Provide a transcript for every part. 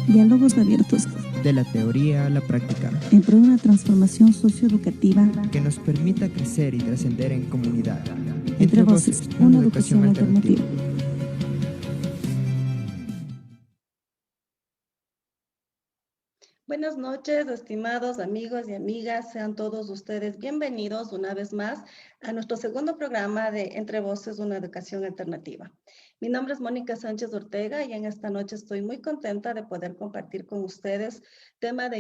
Diálogos abiertos. De la teoría a la práctica. En pro de una transformación socioeducativa Que nos permita crecer y trascender en comunidad. Entre Voces, una educación alternativa. Buenas noches, estimados amigos y amigas. Sean todos ustedes bienvenidos una vez más a nuestro segundo programa de Entre Voces, una educación alternativa. Mi nombre es Mónica Sánchez Ortega y en esta noche estoy muy contenta de poder compartir con ustedes temas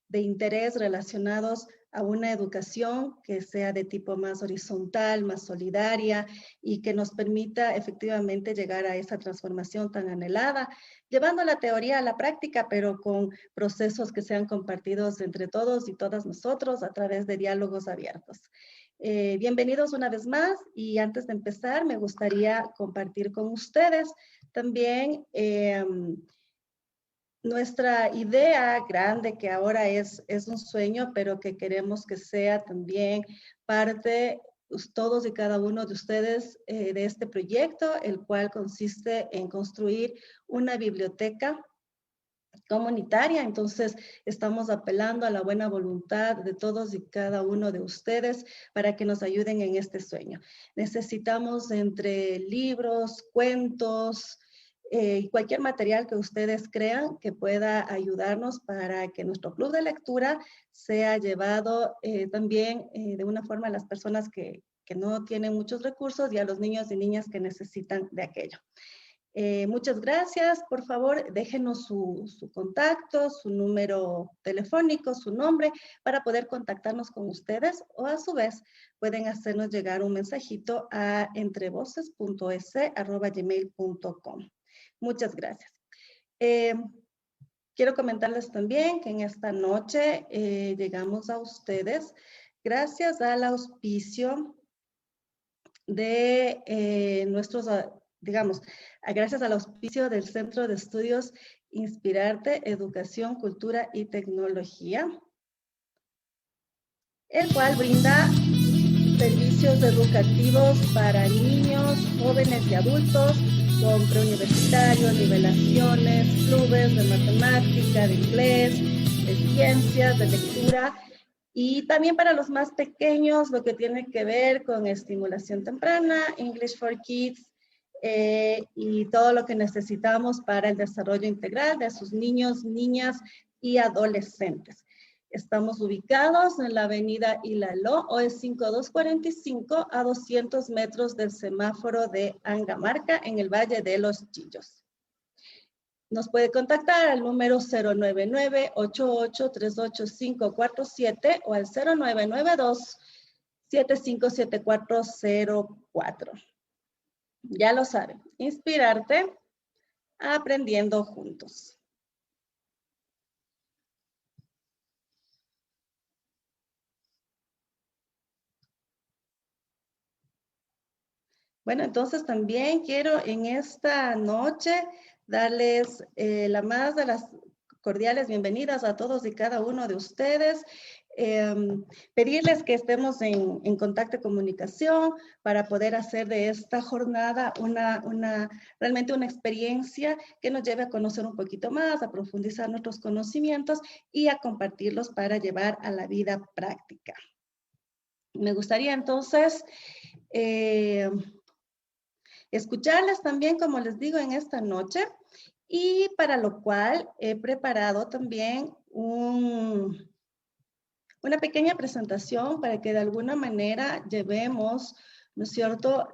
de interés relacionados a una educación que sea de tipo más horizontal, más solidaria y que nos permita efectivamente llegar a esa transformación tan anhelada, llevando la teoría a la práctica, pero con procesos que sean compartidos entre todos y todas nosotros a través de diálogos abiertos. Bienvenidos una vez más y antes de empezar me gustaría compartir con ustedes también nuestra idea grande que ahora es un sueño, pero que queremos que sea también parte todos y cada uno de ustedes de este proyecto, el cual consiste en construir una biblioteca comunitaria. Entonces, estamos apelando a la buena voluntad de todos y cada uno de ustedes para que nos ayuden en este sueño. Necesitamos entre libros, cuentos, y cualquier material que ustedes crean que pueda ayudarnos para que nuestro club de lectura sea llevado también de una forma a las personas que no tienen muchos recursos y a los niños y niñas que necesitan de aquello. Muchas gracias. Por favor, déjenos su contacto, su número telefónico, su nombre, para poder contactarnos con ustedes o a su vez pueden hacernos llegar un mensajito a entrevoces.es@gmail.com. Muchas gracias. Quiero comentarles también que en esta noche llegamos a ustedes gracias al auspicio de nuestros, digamos, gracias al auspicio del Centro de Estudios Inspirarte, Educación, Cultura y Tecnología, el cual brinda servicios educativos para niños, jóvenes y adultos, con preuniversitarios, nivelaciones, clubes de matemática, de inglés, de ciencias, de lectura, y también para los más pequeños, lo que tiene que ver con estimulación temprana, English for Kids, y todo lo que necesitamos para el desarrollo integral de sus niños, niñas y adolescentes. Estamos ubicados en la avenida Ilaló, OE 5245, a 200 metros del semáforo de Angamarca, en el Valle de los Chillos. Nos puede contactar al número 099-8838-547 o al 0992-757404. Ya lo saben, inspirarte aprendiendo juntos. Bueno, entonces también quiero en esta noche darles la más de las cordiales bienvenidas a todos y cada uno de ustedes. Pedirles que estemos en contacto y comunicación para poder hacer de esta jornada realmente una experiencia que nos lleve a conocer un poquito más, a profundizar nuestros conocimientos y a compartirlos para llevar a la vida práctica. Me gustaría entonces escucharles también, como les digo, en esta noche, y para lo cual he preparado también una pequeña presentación para que de alguna manera llevemos, ¿no es cierto?,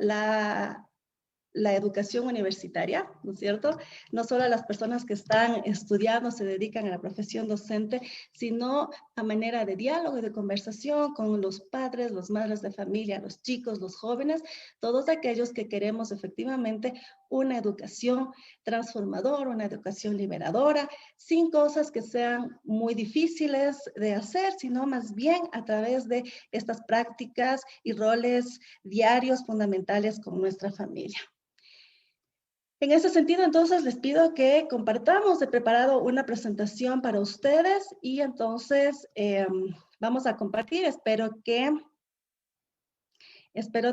la educación universitaria, ¿no es cierto? No solo a las personas que están estudiando, se dedican a la profesión docente, sino a manera de diálogo y de conversación con los padres, las madres de familia, los chicos, los jóvenes, todos aquellos que queremos efectivamente una educación transformadora, una educación liberadora, sin cosas que sean muy difíciles de hacer, sino más bien a través de estas prácticas y roles diarios fundamentales con nuestra familia. En ese sentido, entonces, les pido que compartamos. He preparado una presentación para ustedes y entonces vamos a compartir. Espero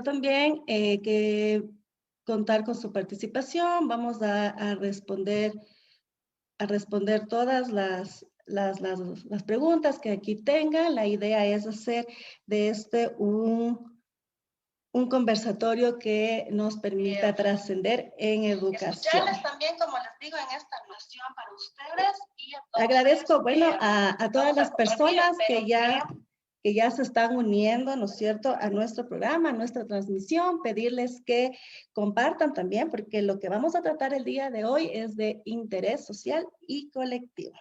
también que contar con su participación. Vamos a responder a responder todas las preguntas que aquí tengan. La idea es hacer de este un conversatorio que nos permita trascender en educación. Escucharles también, como les digo, en esta noción para ustedes. Y agradezco, bueno, a todas las personas que ya se están uniendo, ¿no es cierto?, a nuestro programa, a nuestra transmisión, pedirles que compartan también, porque lo que vamos a tratar el día de hoy es de interés social y colectivo.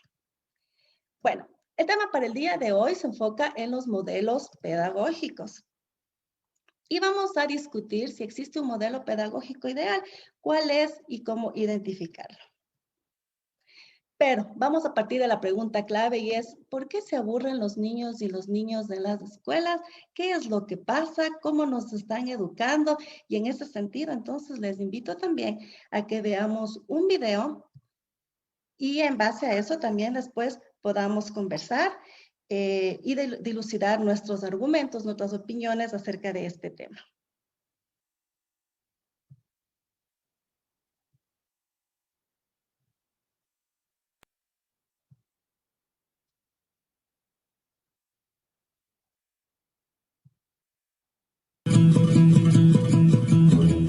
Bueno, el tema para el día de hoy se enfoca en los modelos pedagógicos. Y vamos a discutir si existe un modelo pedagógico ideal, cuál es y cómo identificarlo. Pero vamos a partir de la pregunta clave y es, ¿por qué se aburren los niños y los niños en las escuelas? ¿Qué es lo que pasa? ¿Cómo nos están educando? Y en ese sentido, entonces, les invito también a que veamos un video y en base a eso también después podamos conversar y dilucidar nuestros argumentos, nuestras opiniones acerca de este tema.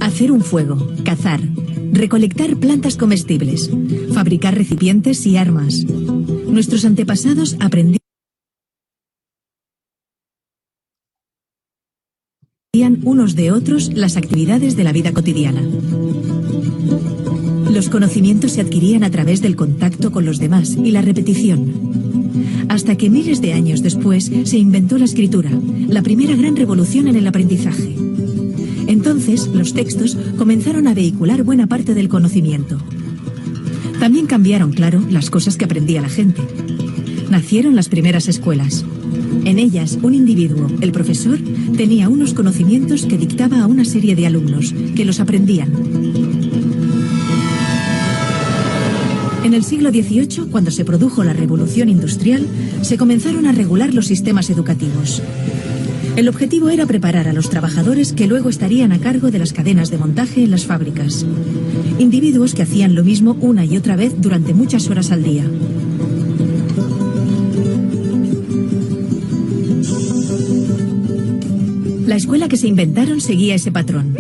Hacer un fuego, cazar, recolectar plantas comestibles, fabricar recipientes y armas. Nuestros antepasados aprendían unos de otros las actividades de la vida cotidiana. Los conocimientos se adquirían a través del contacto con los demás y la repetición. Hasta que miles de años después se inventó la escritura, la primera gran revolución en el aprendizaje. Entonces, los textos comenzaron a vehicular buena parte del conocimiento. También cambiaron, claro, las cosas que aprendía la gente. Nacieron las primeras escuelas. En ellas, un individuo, el profesor, tenía unos conocimientos que dictaba a una serie de alumnos, que los aprendían. En el siglo XVIII, cuando se produjo la Revolución Industrial, se comenzaron a regular los sistemas educativos. El objetivo era preparar a los trabajadores que luego estarían a cargo de las cadenas de montaje en las fábricas. Individuos que hacían lo mismo una y otra vez durante muchas horas al día. La escuela que se inventaron seguía ese patrón.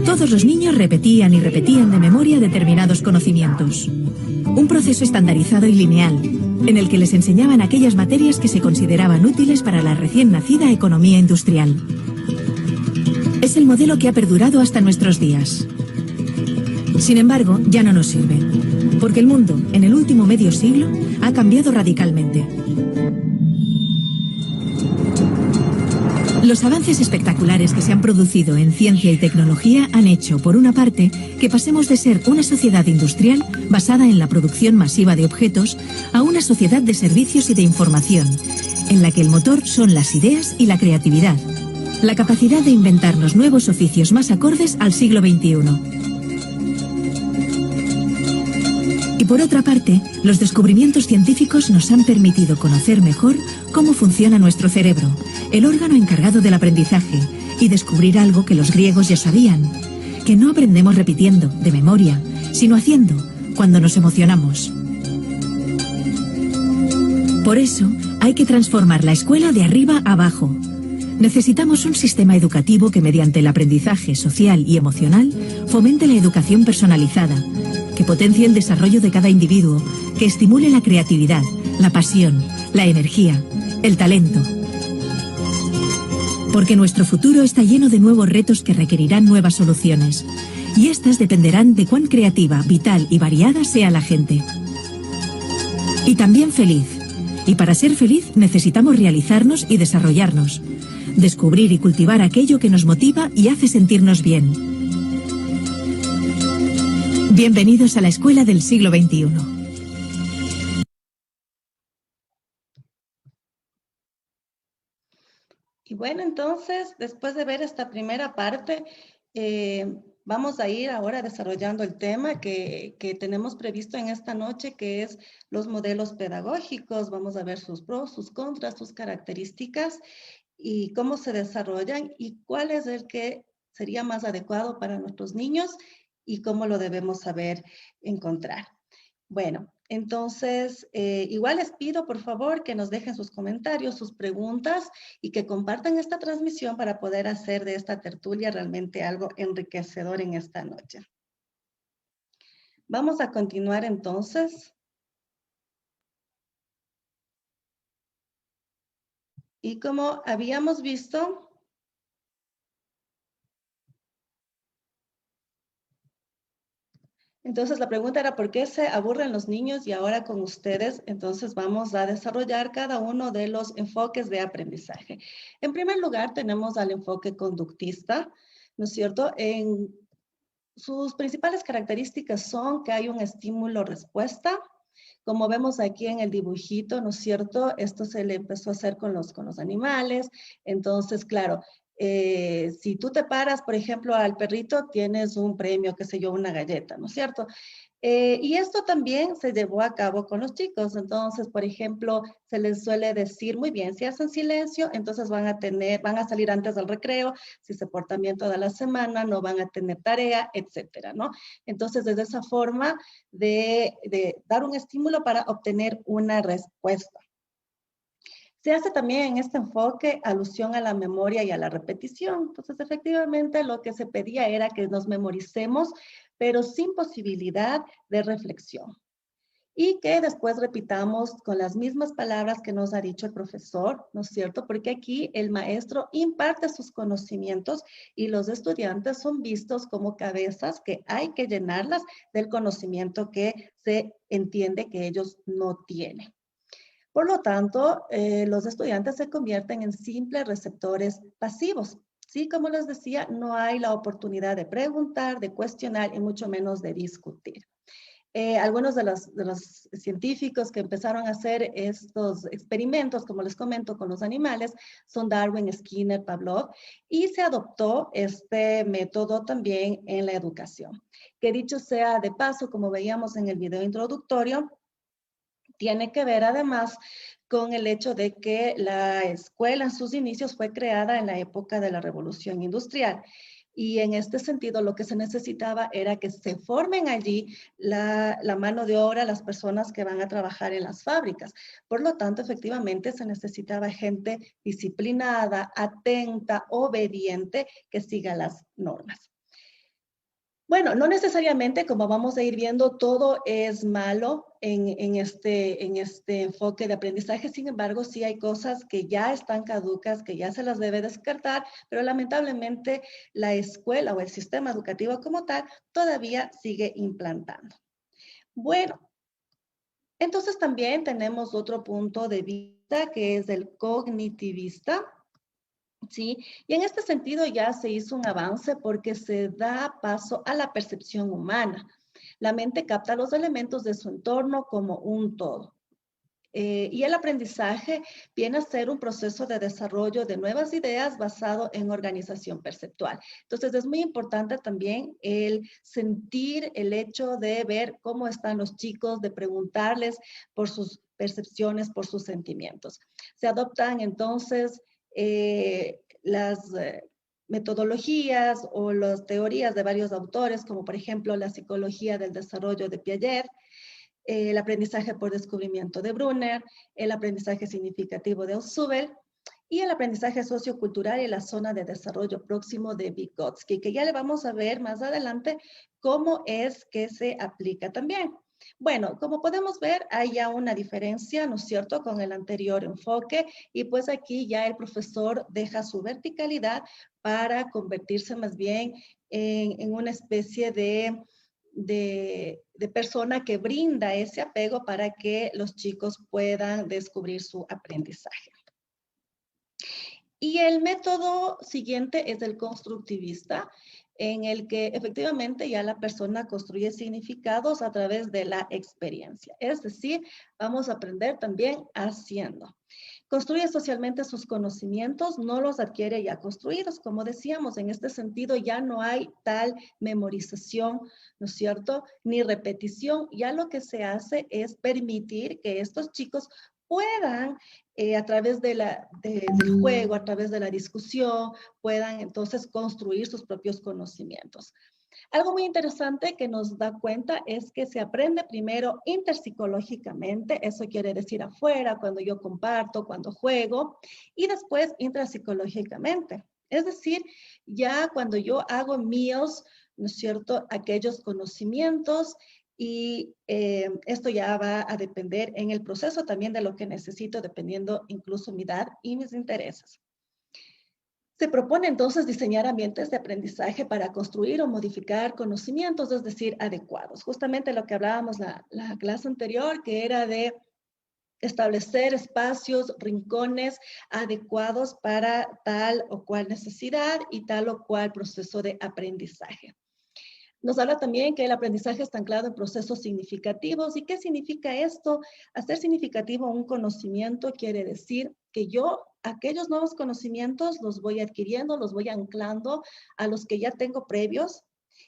Todos los niños repetían y repetían de memoria determinados conocimientos. Un proceso estandarizado y lineal, en el que les enseñaban aquellas materias que se consideraban útiles para la recién nacida economía industrial. Es el modelo que ha perdurado hasta nuestros días. Sin embargo, ya no nos sirve, porque el mundo, en el último medio siglo, ha cambiado radicalmente. Los avances espectaculares que se han producido en ciencia y tecnología han hecho, por una parte, que pasemos de ser una sociedad industrial basada en la producción masiva de objetos a una sociedad de servicios y de información, en la que el motor son las ideas y la creatividad, la capacidad de inventarnos nuevos oficios más acordes al siglo XXI. Y por otra parte, los descubrimientos científicos nos han permitido conocer mejor cómo funciona nuestro cerebro, el órgano encargado del aprendizaje, y descubrir algo que los griegos ya sabían, que no aprendemos repitiendo, de memoria, sino haciendo, cuando nos emocionamos. Por eso, hay que transformar la escuela de arriba a abajo. Necesitamos un sistema educativo que mediante el aprendizaje social y emocional fomente la educación personalizada, que potencie el desarrollo de cada individuo, que estimule la creatividad, la pasión, la energía, el talento. Porque nuestro futuro está lleno de nuevos retos que requerirán nuevas soluciones, y estas dependerán de cuán creativa, vital y variada sea la gente. Y también feliz. Y para ser feliz necesitamos realizarnos y desarrollarnos, descubrir y cultivar aquello que nos motiva y hace sentirnos bien. Bienvenidos a la escuela del siglo XXI. Y bueno, entonces, después de ver esta primera parte, vamos a ir ahora desarrollando el tema que tenemos previsto en esta noche, que es los modelos pedagógicos. Vamos a ver sus pros, sus contras, sus características y cómo se desarrollan y cuál es el que sería más adecuado para nuestros niños y cómo lo debemos saber encontrar. Bueno, entonces, igual les pido por favor que nos dejen sus comentarios, sus preguntas y que compartan esta transmisión para poder hacer de esta tertulia realmente algo enriquecedor en esta noche. Vamos a continuar entonces. Y como habíamos visto, entonces la pregunta era ¿por qué se aburren los niños? Y ahora con ustedes, entonces vamos a desarrollar cada uno de los enfoques de aprendizaje. En primer lugar, tenemos al enfoque conductista, ¿no es cierto? En sus principales características son que hay un estímulo-respuesta. Como vemos aquí en el dibujito, ¿no es cierto? Esto se le empezó a hacer con los animales. Entonces, claro, si tú te paras, por ejemplo, al perrito, tienes un premio, qué sé yo, una galleta, ¿no es cierto? Y esto también se llevó a cabo con los chicos. Entonces, por ejemplo, se les suele decir, muy bien, si hacen silencio, entonces van a salir antes del recreo, si se portan bien toda la semana, no van a tener tarea, etcétera, ¿no? Entonces, desde esa forma de dar un estímulo para obtener una respuesta. Se hace también en este enfoque alusión a la memoria y a la repetición. Entonces, efectivamente, lo que se pedía era que nos memoricemos, pero sin posibilidad de reflexión. Y que después repitamos con las mismas palabras que nos ha dicho el profesor, ¿no es cierto? Porque aquí el maestro imparte sus conocimientos y los estudiantes son vistos como cabezas que hay que llenarlas del conocimiento que se entiende que ellos no tienen. Por lo tanto, los estudiantes se convierten en simples receptores pasivos. Sí, como les decía, no hay la oportunidad de preguntar, de cuestionar y mucho menos de discutir. Algunos de los científicos que empezaron a hacer estos experimentos, como les comento, con los animales, son Darwin, Skinner, Pavlov, y se adoptó este método también en la educación. Que dicho sea de paso, como veíamos en el video introductorio, tiene que ver además con el hecho de que la escuela en sus inicios fue creada en la época de la Revolución Industrial. Y en este sentido, lo que se necesitaba era que se formen allí la mano de obra, las personas que van a trabajar en las fábricas. Por lo tanto, efectivamente, se necesitaba gente disciplinada, atenta, obediente, que siga las normas. Bueno, no necesariamente, como vamos a ir viendo, todo es malo en este enfoque de aprendizaje. Sin embargo, sí hay cosas que ya están caducas, que ya se las debe descartar, pero lamentablemente la escuela o el sistema educativo como tal todavía sigue implantando. Bueno, entonces también tenemos otro punto de vista que es el cognitivista. ¿Sí? Y en este sentido ya se hizo un avance porque se da paso a la percepción humana. La mente capta los elementos de su entorno como un todo. Y el aprendizaje viene a ser un proceso de desarrollo de nuevas ideas basado en organización perceptual. Entonces es muy importante también el sentir, el hecho de ver cómo están los chicos, de preguntarles por sus percepciones, por sus sentimientos. Se adoptan entonces las metodologías o las teorías de varios autores, como por ejemplo la psicología del desarrollo de Piaget, el aprendizaje por descubrimiento de Brunner, el aprendizaje significativo de Ausubel y el aprendizaje sociocultural y la zona de desarrollo próximo de Vygotsky, que ya le vamos a ver más adelante cómo es que se aplica también. Bueno, como podemos ver, hay ya una diferencia, ¿no es cierto?, con el anterior enfoque y pues aquí ya el profesor deja su verticalidad para convertirse más bien en una especie de persona que brinda ese apego para que los chicos puedan descubrir su aprendizaje. Y el método siguiente es el constructivista, en el que efectivamente ya la persona construye significados a través de la experiencia. Es decir, vamos a aprender también haciendo. Construye socialmente sus conocimientos, no los adquiere ya construidos. Como decíamos, en este sentido ya no hay tal memorización, ¿no es cierto?, ni repetición. Ya lo que se hace es permitir que estos chicos puedan, a través del juego, a través de la discusión, puedan entonces construir sus propios conocimientos. Algo muy interesante que nos da cuenta es que se aprende primero interpsicológicamente, eso quiere decir afuera, cuando yo comparto, cuando juego, y después intrapsicológicamente. Es decir, ya cuando yo hago míos, ¿no es cierto?, aquellos conocimientos, y esto ya va a depender en el proceso también de lo que necesito, dependiendo incluso mi edad y mis intereses. Se propone entonces diseñar ambientes de aprendizaje para construir o modificar conocimientos, es decir, adecuados. Justamente lo que hablábamos la clase anterior, que era de establecer espacios, rincones adecuados para tal o cual necesidad y tal o cual proceso de aprendizaje. Nos habla también que el aprendizaje está anclado en procesos significativos. ¿Y qué significa esto? Hacer significativo un conocimiento quiere decir que yo aquellos nuevos conocimientos los voy adquiriendo, los voy anclando a los que ya tengo previos.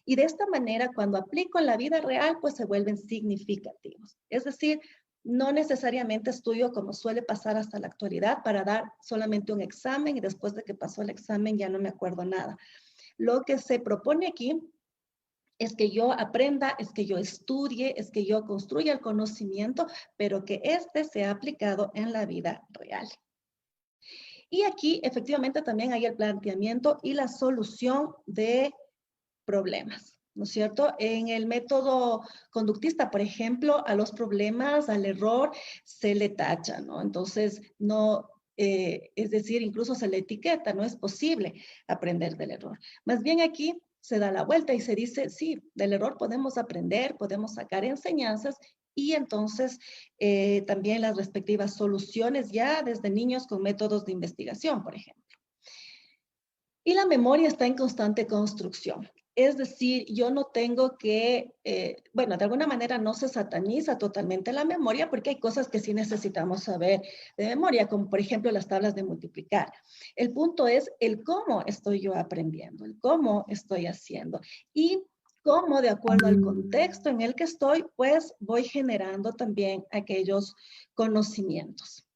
Y de esta manera, cuando aplico en la vida real, pues se vuelven significativos. Es decir, no necesariamente estudio como suele pasar hasta la actualidad para dar solamente un examen y después de que pasó el examen ya no me acuerdo nada. Lo que se propone aquí es que yo aprenda, es que yo estudie, es que yo construya el conocimiento, pero que este sea aplicado en la vida real. Y aquí efectivamente también hay el planteamiento y la solución de problemas, ¿no es cierto? En el método conductista, por ejemplo, a los problemas, al error, se le tacha, ¿no? Entonces, no, es decir, incluso se le etiqueta, no es posible aprender del error. Más bien aquí se da la vuelta y se dice, sí, del error podemos aprender, podemos sacar enseñanzas y entonces también las respectivas soluciones ya desde niños con métodos de investigación, por ejemplo. Y la memoria está en constante construcción. Es decir, yo no tengo que, bueno, de alguna manera no se sataniza totalmente la memoria porque hay cosas que sí necesitamos saber de memoria, como por ejemplo las tablas de multiplicar. El punto es el cómo estoy yo aprendiendo, el cómo estoy haciendo y cómo de acuerdo al contexto en el que estoy, pues voy generando también aquellos conocimientos.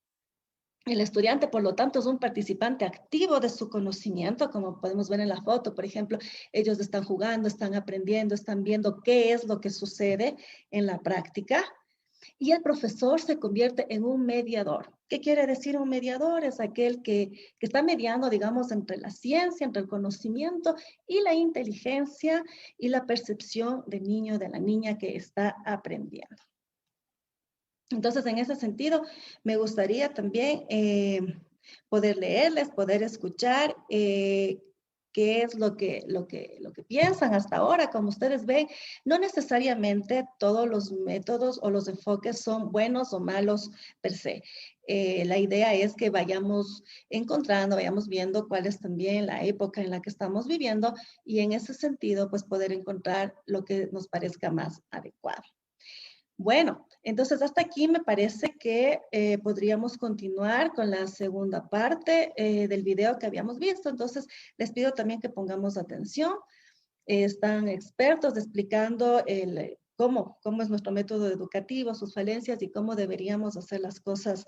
El estudiante, por lo tanto, es un participante activo de su conocimiento, como podemos ver en la foto, por ejemplo, ellos están jugando, están aprendiendo, están viendo qué es lo que sucede en la práctica. Y el profesor se convierte en un mediador. ¿Qué quiere decir un mediador? Es aquel que está mediando, digamos, entre la ciencia, entre el conocimiento y la inteligencia y la percepción del niño, de la niña que está aprendiendo. Entonces, en ese sentido, me gustaría también poder leerles, poder escuchar qué es lo que piensan hasta ahora. Como ustedes ven, no necesariamente todos los métodos o los enfoques son buenos o malos per se. La idea es que vayamos encontrando, vayamos viendo cuál es también la época en la que estamos viviendo y en ese sentido, pues poder encontrar lo que nos parezca más adecuado. Bueno, entonces hasta aquí me parece que podríamos continuar con la segunda parte del video que habíamos visto. Entonces les pido también que pongamos atención. Están expertos explicando cómo es nuestro método educativo, sus falencias y cómo deberíamos hacer las cosas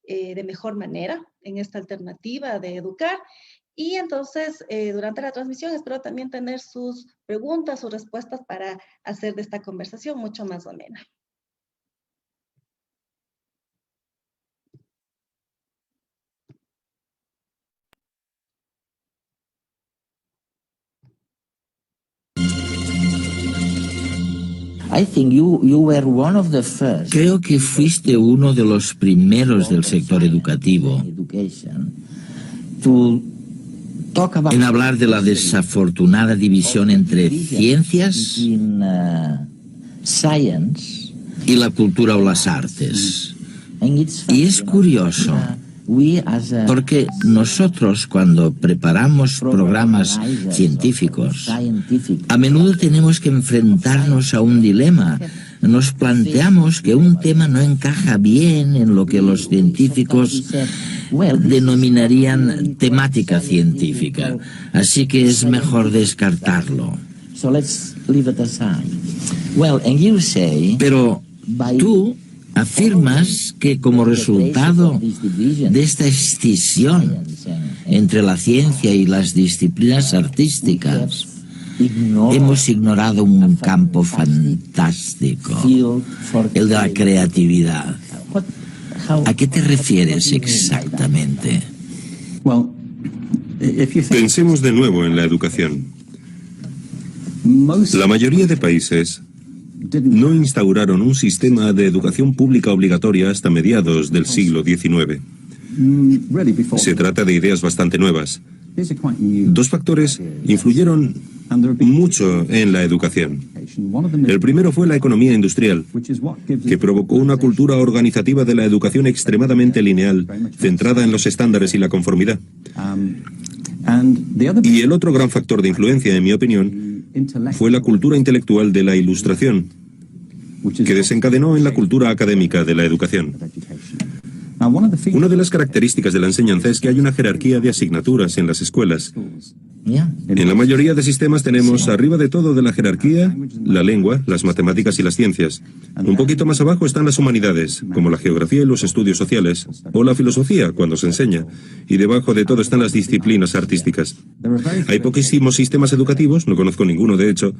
de mejor manera en esta alternativa de educar. Y entonces, durante la transmisión, espero también tener sus preguntas, sus respuestas para hacer de esta conversación mucho más amena. Creo que fuiste uno de los primeros del sector educativo en hablar de la desafortunada división entre ciencias y la cultura o las artes. Y es curioso, porque nosotros cuando preparamos programas científicos, a menudo tenemos que enfrentarnos a un dilema. Nos planteamos que un tema no encaja bien en lo que los científicos denominarían temática científica, así que es mejor descartarlo. Pero tú Afirmas que como resultado de esta escisión entre la ciencia y las disciplinas artísticas, hemos ignorado un campo fantástico, el de la creatividad. ¿A qué te refieres exactamente? Pensemos de nuevo en la educación. La mayoría de países no instauraron un sistema de educación pública obligatoria hasta mediados del siglo XIX. Se trata de ideas bastante nuevas. Dos factores influyeron mucho en la educación. El primero fue la economía industrial, que provocó una cultura organizativa de la educación extremadamente lineal, centrada en los estándares y la conformidad. Y el otro gran factor de influencia, en mi opinión, fue la cultura intelectual de la Ilustración, que desencadenó en la cultura académica de la educación. Una de las características de la enseñanza es que hay una jerarquía de asignaturas en las escuelas. En la mayoría de sistemas tenemos arriba de todo de la jerarquía la lengua, las matemáticas y las ciencias. Un poquito más abajo están las humanidades, como la geografía y los estudios sociales, o la filosofía, cuando se enseña. Y debajo de todo están las disciplinas artísticas. Hay poquísimos sistemas educativos, no conozco ninguno de hecho,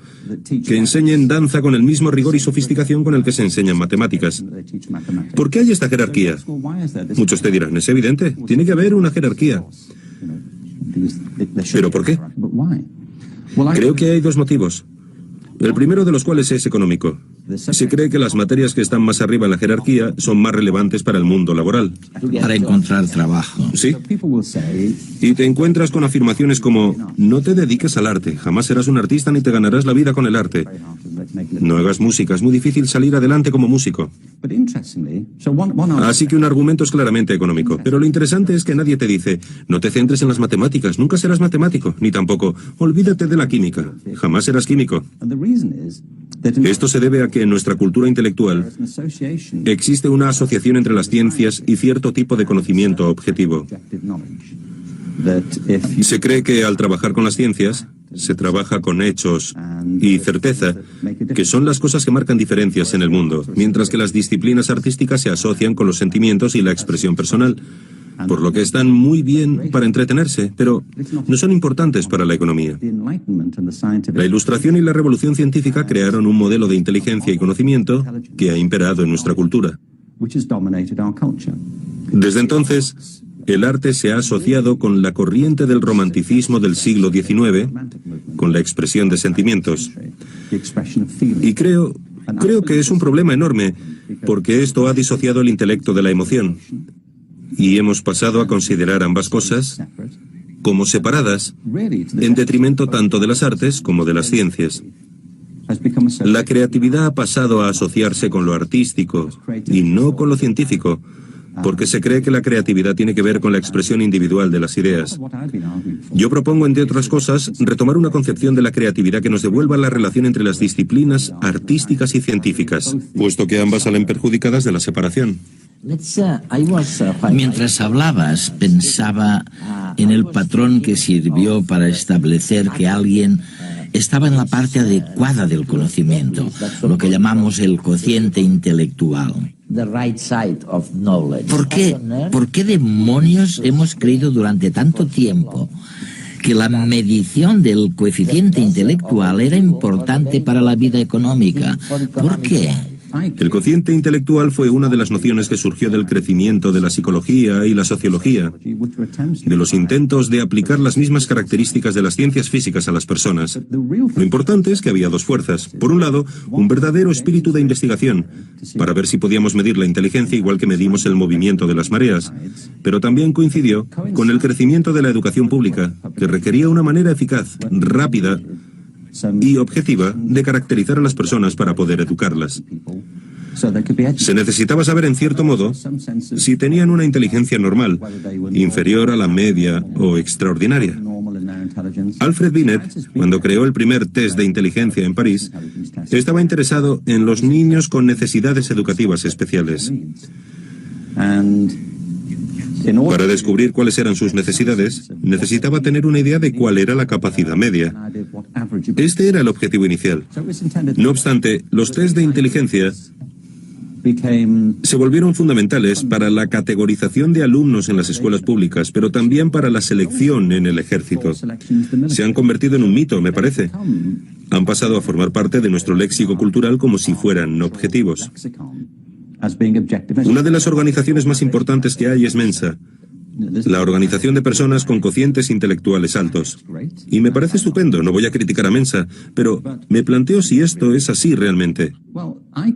que enseñen danza con el mismo rigor y sofisticación con el que se enseñan matemáticas. ¿Por qué hay esta jerarquía? Muchos te dirán, es evidente, tiene que haber una jerarquía. ¿Pero por qué? Creo que hay dos motivos. El primero de los cuales es económico. Se cree que las materias que están más arriba en la jerarquía son más relevantes para el mundo laboral. Para encontrar trabajo. Sí. Y te encuentras con afirmaciones como, no te dediques al arte, jamás serás un artista ni te ganarás la vida con el arte. No hagas música, es muy difícil salir adelante como músico. Así que un argumento es claramente económico. Pero lo interesante es que nadie te dice, no te centres en las matemáticas, nunca serás matemático, ni tampoco, olvídate de la química, jamás serás químico. Esto se debe a que en nuestra cultura intelectual existe una asociación entre las ciencias y cierto tipo de conocimiento objetivo. Se cree que al trabajar con las ciencias, se trabaja con hechos y certeza, que son las cosas que marcan diferencias en el mundo, mientras que las disciplinas artísticas se asocian con los sentimientos y la expresión personal, por lo que están muy bien para entretenerse, pero no son importantes para la economía. La Ilustración y la Revolución Científica crearon un modelo de inteligencia y conocimiento que ha imperado en nuestra cultura. Desde entonces, el arte se ha asociado con la corriente del romanticismo del siglo XIX, con la expresión de sentimientos. Y creo que es un problema enorme, porque esto ha disociado el intelecto de la emoción. Y hemos pasado a considerar ambas cosas como separadas, en detrimento tanto de las artes como de las ciencias. La creatividad ha pasado a asociarse con lo artístico y no con lo científico, porque se cree que la creatividad tiene que ver con la expresión individual de las ideas. Yo propongo, entre otras cosas, retomar una concepción de la creatividad que nos devuelva la relación entre las disciplinas artísticas y científicas, puesto que ambas salen perjudicadas de la separación. Mientras hablabas, pensaba en el patrón que sirvió para establecer que alguien estaba en la parte adecuada del conocimiento, lo que llamamos el cociente intelectual. ¿Por qué demonios hemos creído durante tanto tiempo que la medición del coeficiente intelectual era importante para la vida económica? ¿Por qué? El cociente intelectual fue una de las nociones que surgió del crecimiento de la psicología y la sociología, de los intentos de aplicar las mismas características de las ciencias físicas a las personas. Lo importante es que había dos fuerzas. Por un lado, un verdadero espíritu de investigación, para ver si podíamos medir la inteligencia igual que medimos el movimiento de las mareas, pero también coincidió con el crecimiento de la educación pública, que requería una manera eficaz, rápida y objetiva de caracterizar a las personas para poder educarlas. Se necesitaba saber, en cierto modo, si tenían una inteligencia normal, inferior a la media o extraordinaria. Alfred Binet, cuando creó el primer test de inteligencia en París, estaba interesado en los niños con necesidades educativas especiales. Para descubrir cuáles eran sus necesidades, necesitaba tener una idea de cuál era la capacidad media. Este era el objetivo inicial. No obstante, los test de inteligencia se volvieron fundamentales para la categorización de alumnos en las escuelas públicas, pero también para la selección en el ejército. Se han convertido en un mito, me parece. Han pasado a formar parte de nuestro léxico cultural como si fueran objetivos. Una de las organizaciones más importantes que hay es Mensa, la organización de personas con cocientes intelectuales altos. Y me parece estupendo, no voy a criticar a Mensa, pero me planteo si esto es así realmente.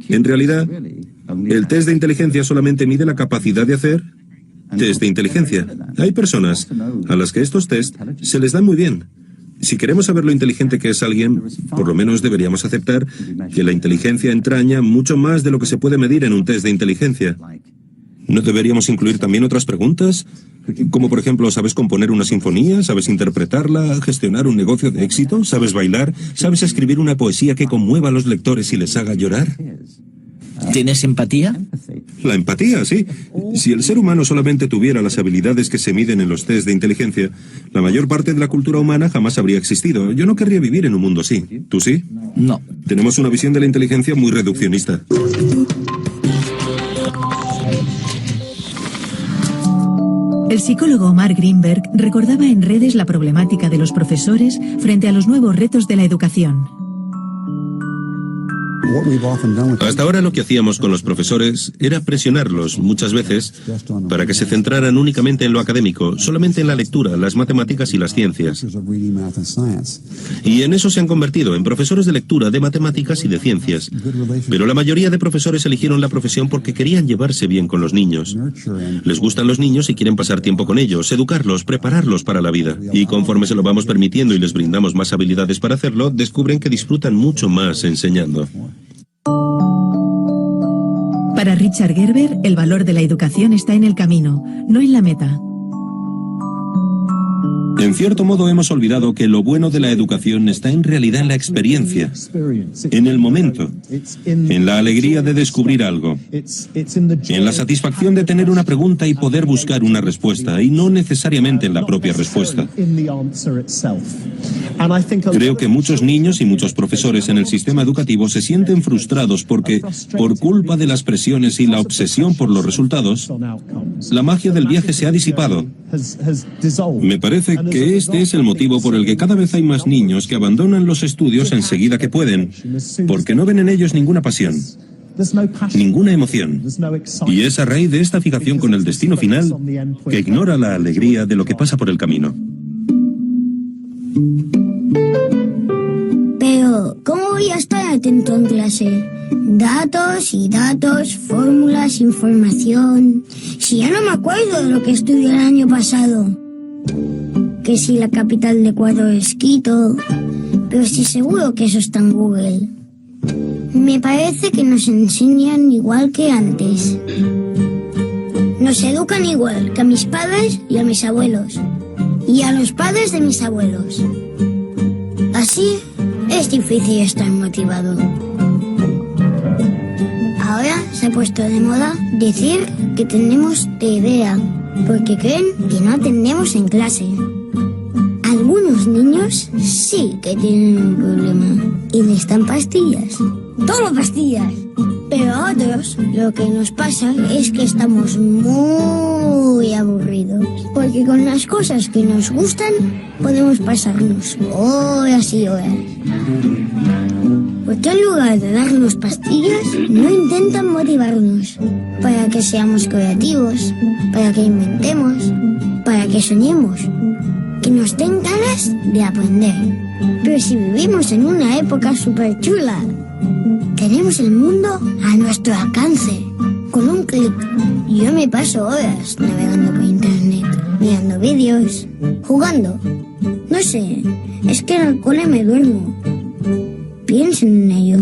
En realidad, el test de inteligencia solamente mide la capacidad de hacer test de inteligencia. Hay personas a las que estos test se les dan muy bien. Si queremos saber lo inteligente que es alguien, por lo menos deberíamos aceptar que la inteligencia entraña mucho más de lo que se puede medir en un test de inteligencia. ¿No deberíamos incluir también otras preguntas? Como por ejemplo, ¿sabes componer una sinfonía? ¿Sabes interpretarla? ¿Gestionar un negocio de éxito? ¿Sabes bailar? ¿Sabes escribir una poesía que conmueva a los lectores y les haga llorar? ¿Tienes empatía? La empatía, sí. Si el ser humano solamente tuviera las habilidades que se miden en los test de inteligencia, la mayor parte de la cultura humana jamás habría existido. Yo no querría vivir en un mundo así. ¿Tú sí? No. Tenemos una visión de la inteligencia muy reduccionista. El psicólogo Omar Greenberg recordaba en redes la problemática de los profesores frente a los nuevos retos de la educación. Hasta ahora lo que hacíamos con los profesores era presionarlos, muchas veces, para que se centraran únicamente en lo académico, solamente en la lectura, las matemáticas y las ciencias. Y en eso se han convertido, en profesores de lectura, de matemáticas y de ciencias. Pero la mayoría de profesores eligieron la profesión porque querían llevarse bien con los niños. Les gustan los niños y quieren pasar tiempo con ellos, educarlos, prepararlos para la vida. Y conforme se lo vamos permitiendo y les brindamos más habilidades para hacerlo, descubren que disfrutan mucho más enseñando. Para Richard Gerber, el valor de la educación está en el camino, no en la meta. En cierto modo hemos olvidado que lo bueno de la educación está en realidad en la experiencia, en el momento, en la alegría de descubrir algo, en la satisfacción de tener una pregunta y poder buscar una respuesta, y no necesariamente en la propia respuesta. Creo que muchos niños y muchos profesores en el sistema educativo se sienten frustrados porque, por culpa de las presiones y la obsesión por los resultados, la magia del viaje se ha disipado. Me parece que este es el motivo por el que cada vez hay más niños que abandonan los estudios enseguida que pueden, porque no ven en ellos ninguna pasión, ninguna emoción. Y es a raíz de esta fijación con el destino final que ignora la alegría de lo que pasa por el camino. Pero, ¿cómo voy a estar atento en clase? Datos y datos, fórmulas, información. Si ya no me acuerdo de lo que estudié el año pasado. Que si la capital de Ecuador es Quito, pero estoy seguro que eso está en Google. Me parece que nos enseñan igual que antes. Nos educan igual que a mis padres y a mis abuelos. Y a los padres de mis abuelos. Así es difícil estar motivado. Ahora se ha puesto de moda decir que tenemos TDA, porque creen que no atendemos en clase. Algunos niños sí que tienen un problema y necesitan pastillas. ¡Todo pastillas! Pero a otros lo que nos pasa es que estamos muy aburridos. Porque con las cosas que nos gustan podemos pasarnos horas y horas. Porque en lugar de darnos pastillas, no intentan motivarnos para que seamos creativos, para que inventemos, para que soñemos, que nos den ganas de aprender. Pero si vivimos en una época súper chula, tenemos el mundo a nuestro alcance. Con un clic, yo me paso horas navegando por internet, mirando vídeos, jugando. No sé, es que en el cole me duermo. Piensen en ello.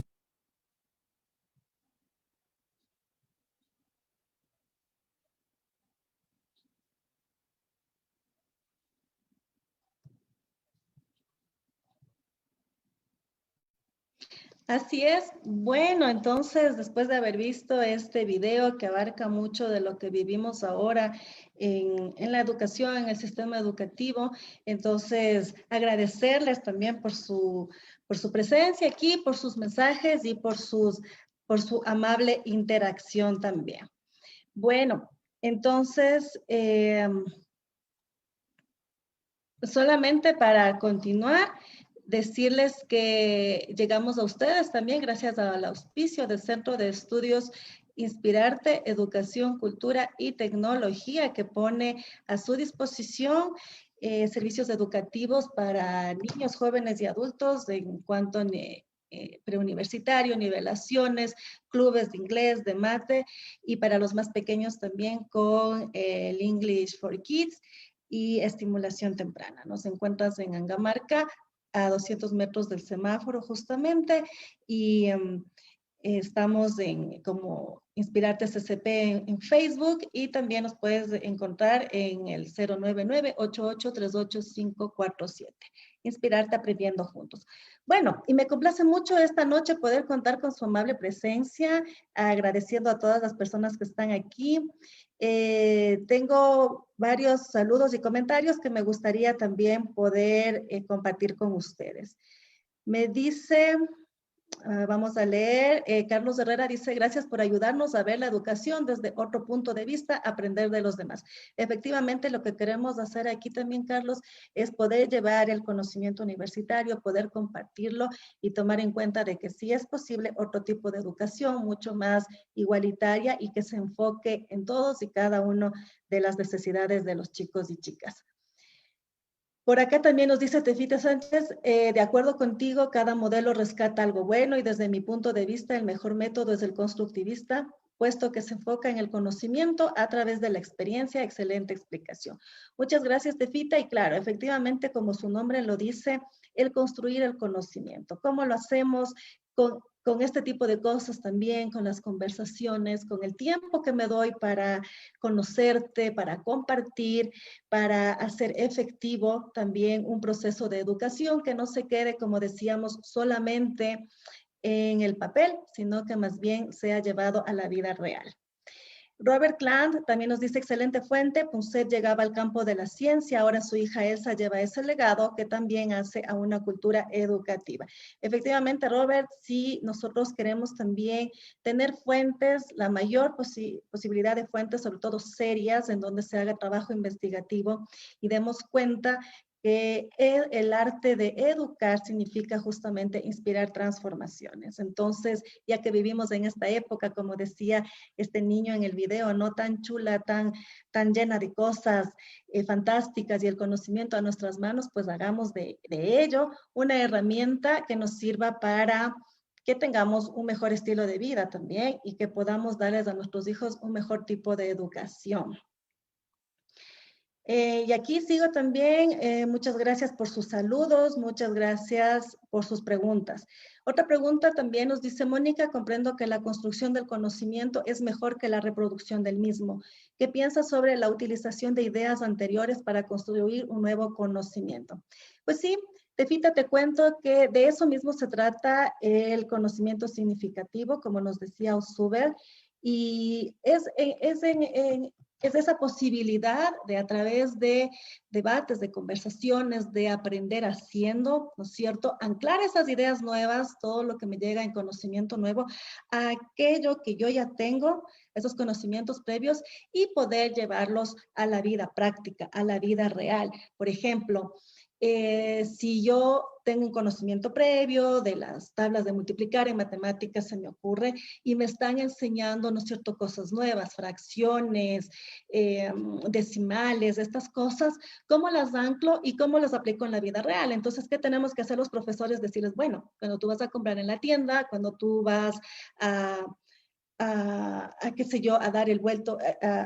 Así es. Bueno, entonces, después de haber visto este video que abarca mucho de lo que vivimos ahora en la educación, en el sistema educativo, entonces agradecerles también por su presencia aquí, por sus mensajes y por por su amable interacción también. Bueno, entonces, solamente para continuar, decirles que llegamos a ustedes también gracias al auspicio del Centro de Estudios Inspirarte, Educación, Cultura y Tecnología, que pone a su disposición servicios educativos para niños, jóvenes y adultos en cuanto a preuniversitario, nivelaciones, clubes de inglés, de mate, y para los más pequeños también con el English for Kids y estimulación temprana. Nos encuentras en Angamarca, a 200 metros del semáforo justamente, y estamos como Inspirarte SCP en Facebook, y también nos puedes encontrar en el 099-8838-547. Inspirarte aprendiendo juntos. Bueno, y me complace mucho esta noche poder contar con su amable presencia, agradeciendo a todas las personas que están aquí. Tengo varios saludos y comentarios que me gustaría también poder compartir con ustedes. Me dice... vamos a leer. Carlos Herrera dice, gracias por ayudarnos a ver la educación desde otro punto de vista, aprender de los demás. Efectivamente, lo que queremos hacer aquí también, Carlos, es poder llevar el conocimiento universitario, poder compartirlo y tomar en cuenta de que sí es posible otro tipo de educación mucho más igualitaria y que se enfoque en todos y cada uno de las necesidades de los chicos y chicas. Por acá también nos dice Tefita Sánchez, de acuerdo contigo, cada modelo rescata algo bueno y desde mi punto de vista el mejor método es el constructivista, puesto que se enfoca en el conocimiento a través de la experiencia. Excelente explicación. Muchas gracias, Tefita. Y claro, efectivamente, como su nombre lo dice, el construir el conocimiento. ¿Cómo lo hacemos? Con este tipo de cosas también, con las conversaciones, con el tiempo que me doy para conocerte, para compartir, para hacer efectivo también un proceso de educación que no se quede, como decíamos, solamente en el papel, sino que más bien sea llevado a la vida real. Robert Clant también nos dice, excelente fuente, Punset llegaba al campo de la ciencia, ahora su hija Elsa lleva ese legado que también hace a una cultura educativa. Efectivamente, Robert, sí, nosotros queremos también tener fuentes, la mayor posibilidad de fuentes, sobre todo serias, en donde se haga trabajo investigativo y demos cuenta que el arte de educar significa justamente inspirar transformaciones. Entonces, ya que vivimos en esta época, como decía este niño en el video, no tan chula, tan llena de cosas fantásticas y el conocimiento a nuestras manos, pues hagamos de ello una herramienta que nos sirva para que tengamos un mejor estilo de vida también y que podamos darles a nuestros hijos un mejor tipo de educación. Y aquí sigo también, muchas gracias por sus saludos, muchas gracias por sus preguntas. Otra pregunta también nos dice Mónica, comprendo que la construcción del conocimiento es mejor que la reproducción del mismo. ¿Qué piensas sobre la utilización de ideas anteriores para construir un nuevo conocimiento? Pues sí, Tefita, te cuento que de eso mismo se trata el conocimiento significativo, como nos decía Osuber, y es esa posibilidad de a través de debates, de conversaciones, de aprender haciendo, ¿no es cierto? Anclar esas ideas nuevas, todo lo que me llega en conocimiento nuevo, a aquello que yo ya tengo, esos conocimientos previos, y poder llevarlos a la vida práctica, a la vida real. Por ejemplo, si yo tengo un conocimiento previo de las tablas de multiplicar en matemáticas, se me ocurre, y me están enseñando, ¿no es cierto?, cosas nuevas, fracciones, decimales, estas cosas, ¿cómo las anclo y cómo las aplico en la vida real? Entonces, ¿qué tenemos que hacer los profesores? Decirles, bueno, cuando tú vas a comprar en la tienda, cuando tú vas a qué sé yo, a dar el vuelto,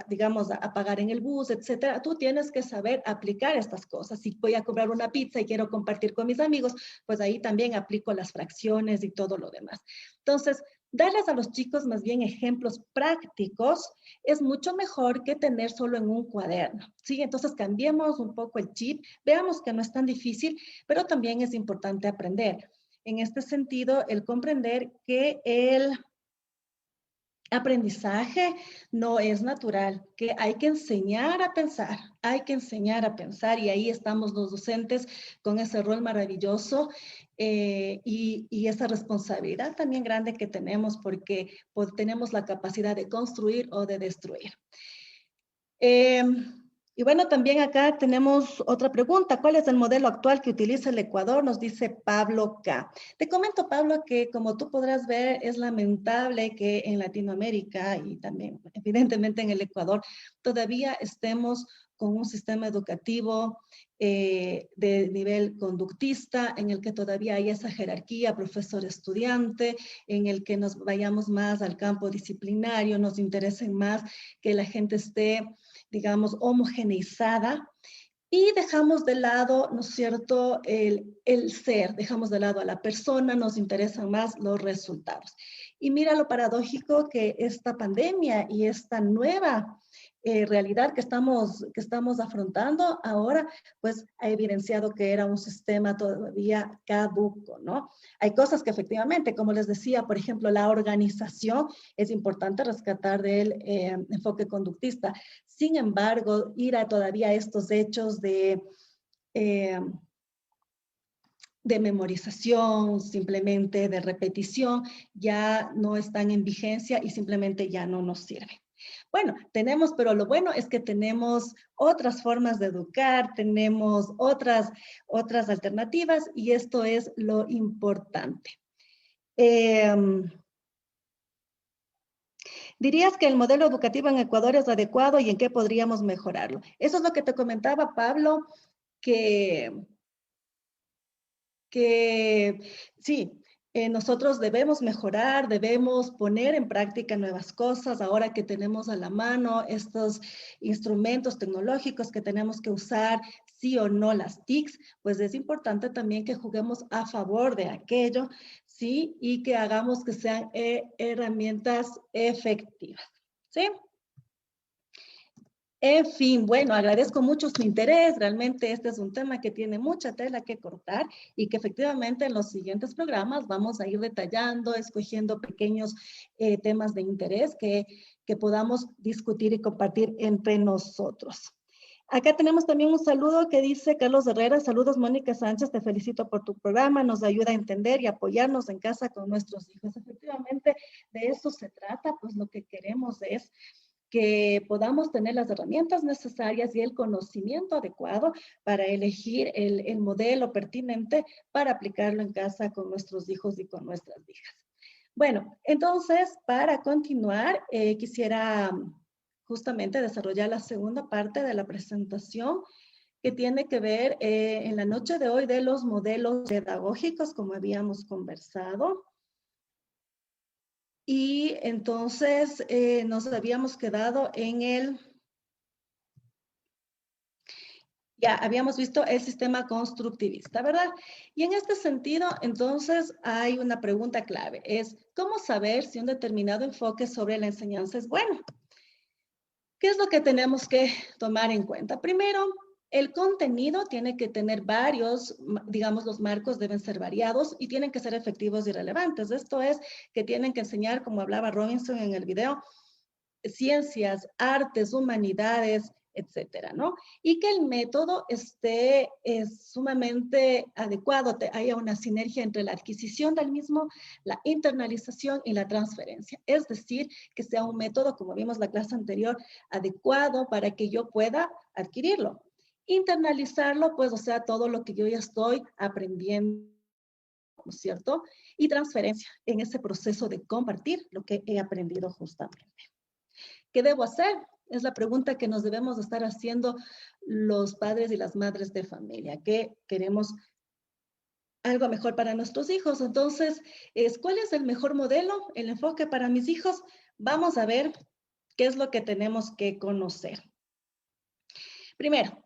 digamos, a pagar en el bus, etcétera. Tú tienes que saber aplicar estas cosas. Si voy a comprar una pizza y quiero compartir con mis amigos, pues ahí también aplico las fracciones y todo lo demás. Entonces, darles a los chicos más bien ejemplos prácticos es mucho mejor que tener solo en un cuaderno, ¿sí? Entonces, cambiemos un poco el chip, veamos que no es tan difícil, pero también es importante aprender. En este sentido, el comprender que el aprendizaje no es natural, que hay que enseñar a pensar, y ahí estamos los docentes con ese rol maravilloso y esa responsabilidad también grande que tenemos porque tenemos la capacidad de construir o de destruir. Y bueno, también acá tenemos otra pregunta. ¿Cuál es el modelo actual que utiliza el Ecuador? Nos dice Pablo K. Te comento, Pablo, que como tú podrás ver, es lamentable que en Latinoamérica y también evidentemente en el Ecuador todavía estemos con un sistema educativo de nivel conductista, en el que todavía hay esa jerarquía profesor-estudiante, en el que nos vayamos más al campo disciplinario, nos interesen más que la gente esté, digamos, homogeneizada, y dejamos de lado, ¿no es cierto?, el ser, dejamos de lado a la persona, nos interesan más los resultados. Y mira lo paradójico que esta pandemia y esta nueva realidad que estamos afrontando ahora, pues ha evidenciado que era un sistema todavía caduco, ¿no? Hay cosas que efectivamente, como les decía, por ejemplo, la organización es importante rescatar del enfoque conductista. Sin embargo, ir a todavía estos hechos de memorización, simplemente de repetición, ya no están en vigencia y simplemente ya no nos sirve. Bueno, pero lo bueno es que tenemos otras formas de educar, tenemos otras alternativas y esto es lo importante. ¿Dirías que el modelo educativo en Ecuador es adecuado y en qué podríamos mejorarlo? Eso es lo que te comentaba, Pablo, que sí, nosotros debemos mejorar, debemos poner en práctica nuevas cosas ahora que tenemos a la mano estos instrumentos tecnológicos que tenemos que usar, sí o no las TICs, pues es importante también que juguemos a favor de aquello, sí, y que hagamos que sean herramientas efectivas, ¿sí? En fin, bueno, agradezco mucho su interés. Realmente este es un tema que tiene mucha tela que cortar y que efectivamente en los siguientes programas vamos a ir detallando, escogiendo pequeños temas de interés que podamos discutir y compartir entre nosotros. Acá tenemos también un saludo que dice Carlos Herrera. Saludos, Mónica Sánchez, te felicito por tu programa. Nos ayuda a entender y apoyarnos en casa con nuestros hijos. Efectivamente, de eso se trata, pues lo que queremos es que podamos tener las herramientas necesarias y el conocimiento adecuado para elegir el modelo pertinente para aplicarlo en casa con nuestros hijos y con nuestras hijas. Bueno, entonces, para continuar, quisiera justamente desarrollar la segunda parte de la presentación que tiene que ver en la noche de hoy de los modelos pedagógicos, como habíamos conversado. Y entonces nos habíamos quedado en ya habíamos visto el sistema constructivista, ¿verdad? Y en este sentido, entonces, hay una pregunta clave, es ¿cómo saber si un determinado enfoque sobre la enseñanza es bueno? ¿Qué es lo que tenemos que tomar en cuenta? Primero, el contenido tiene que tener varios, digamos, los marcos deben ser variados y tienen que ser efectivos y relevantes. Esto es que tienen que enseñar, como hablaba Robinson en el video, ciencias, artes, humanidades, etcétera, ¿no? Y que el método esté sumamente adecuado, haya una sinergia entre la adquisición del mismo, la internalización y la transferencia. Es decir, que sea un método, como vimos en la clase anterior, adecuado para que yo pueda adquirirlo. Internalizarlo, pues, o sea, todo lo que yo ya estoy aprendiendo, ¿no es cierto? Y transferencia en ese proceso de compartir lo que he aprendido justamente. ¿Qué debo hacer? Es la pregunta que nos debemos estar haciendo los padres y las madres de familia, que queremos algo mejor para nuestros hijos. Entonces, ¿cuál es el mejor modelo, el enfoque para mis hijos? Vamos a ver qué es lo que tenemos que conocer. Primero,